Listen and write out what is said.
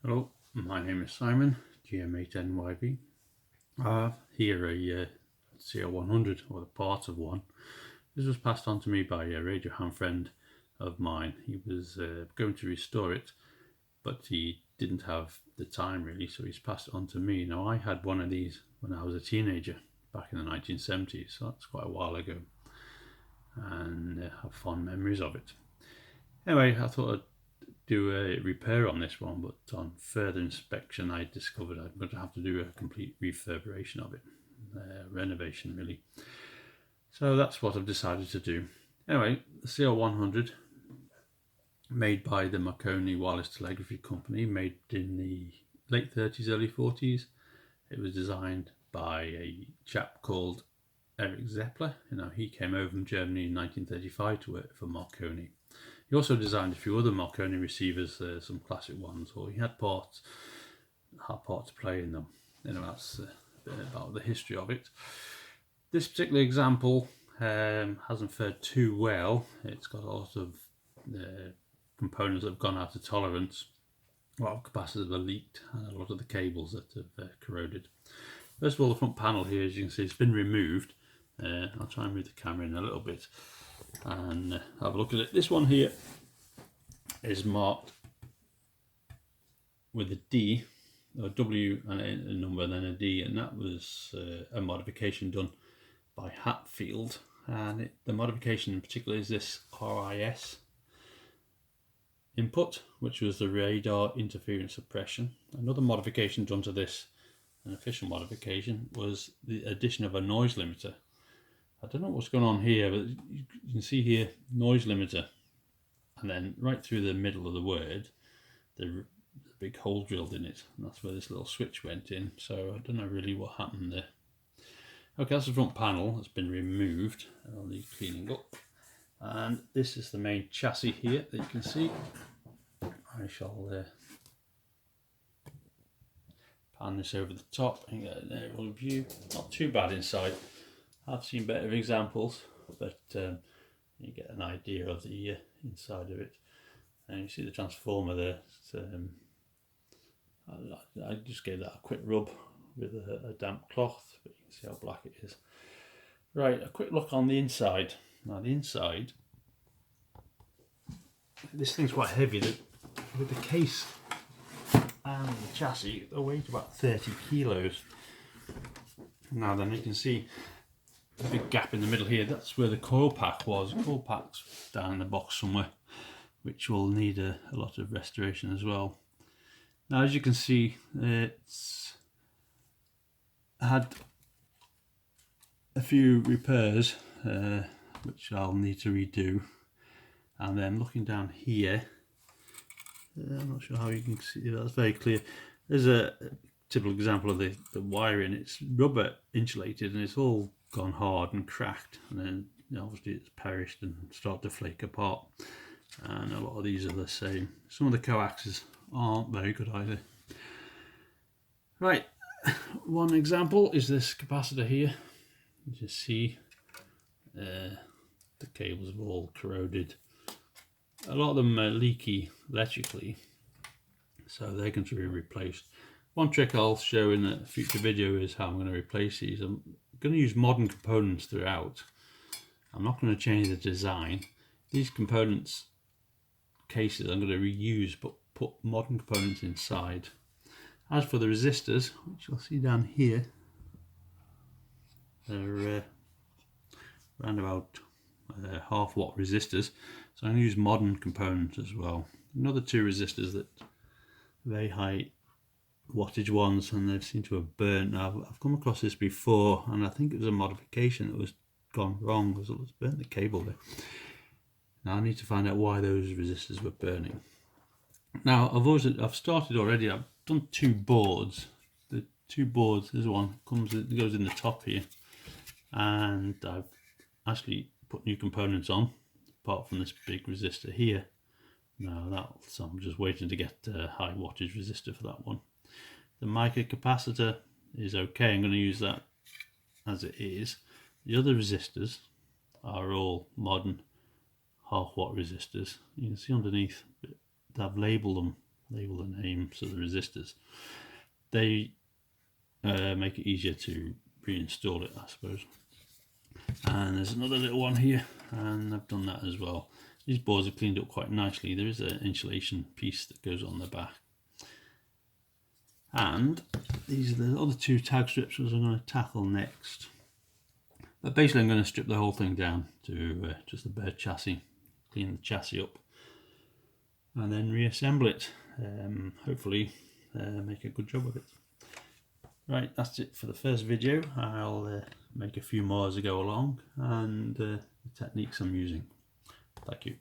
Hello, my name is Simon, GM8NYV. Here a CR100, or the part of one. This was passed on to me by a radio ham friend of mine. He was going to restore it, but he didn't have the time really, so he's passed it on to me. Now, I had one of these when I was a teenager back in the 1970s, so that's quite a while ago, and I have fond memories of it. Anyway, I thought I'd do a repair on this one, but on further inspection I discovered I'm going to have to do a complete refurbishment of it, renovation really. So that's what I've decided to do. Anyway, the CR100, made by the Marconi wireless telegraphy company, made in the late 30s, early 40s. It was designed by a chap called Eric Zeppler. He came over from Germany in 1935 to work for Marconi. He also designed a few other Marconi receivers, some classic ones, or he had part to play in them. That's a bit about the history of it. This particular example hasn't fared too well. It's got a lot of components that have gone out of tolerance. A lot of capacitors have leaked, and a lot of the cables that have corroded. First of all, the front panel here, as you can see, it's been removed. I'll try and move the camera in a little bit and have a look at it. This one here is marked with a D, or W and a number and then a D, and that was a modification done by Hatfield, and the modification in particular is this RIS input, which was the radar interference suppression. Another modification done to this, an official modification, was the addition of a noise limiter. I don't know what's going on here, but you can see here noise limiter, and then right through the middle of the word the big hole drilled in it, and that's where this little switch went in. So I don't know really what happened there. Okay, that's the front panel that's been removed. I'll need cleaning up. And this is the main chassis here that you can see. I shall pan this over the top and get an aerial view. Not too bad inside. I've seen better examples, but you get an idea of the inside of it. And you see the transformer there. I just gave that a quick rub with a damp cloth, but you can see how black it is. Right, a quick look on the inside. Now the inside, this thing's quite heavy. With the case and the chassis, they weigh about 30 kilos. Now then, you can see a big gap in the middle here. That's where the coil pack was. The coil pack's down in the box somewhere, which will need a lot of restoration as well. Now, as you can see, it's had a few repairs which I'll need to redo. And then looking down here, I'm not sure how you can see, that's very clear. There's a typical example of the wiring. It's rubber insulated and it's all gone hard and cracked, and then obviously it's perished and started to flake apart, and a lot of these are the same. Some of the coaxes aren't very good either. Right, one example is this capacitor here. You see the cables have all corroded. A lot of them are leaky electrically, so they're going to be replaced. One trick I'll show in a future video is how I'm going to replace these. I'm going to use modern components throughout. I'm not going to change the design. These components cases I'm going to reuse, but put modern components inside. As for the resistors, which you'll see down here, they're around about half watt resistors, so I'm going to use modern components as well. Another two resistors that are very high wattage ones, and they seem to have burnt. Now, I've come across this before, and I think it was a modification that was gone wrong because it was burnt the cable there. Now I need to find out why those resistors were burning. Now I've started already. I've done two boards. The two boards, there's one goes in the top here, and I've actually put new components on apart from this big resistor here. Now so I'm just waiting to get a high wattage resistor for that one. The microcapacitor is okay. I'm going to use that as it is. The other resistors are all modern half watt resistors. You can see underneath I've labelled them label the name, so the resistors. They make it easier to reinstall it, I suppose. And there's another little one here, and I've done that as well. These boards are cleaned up quite nicely. There is an insulation piece that goes on the back. And these are the other two tag strips which I'm going to tackle next. But basically I'm going to strip the whole thing down to just a bare chassis, clean the chassis up, and then reassemble it. Hopefully make a good job of it. Right, that's it for the first video. I'll make a few more as I go along, and the techniques I'm using. Thank you.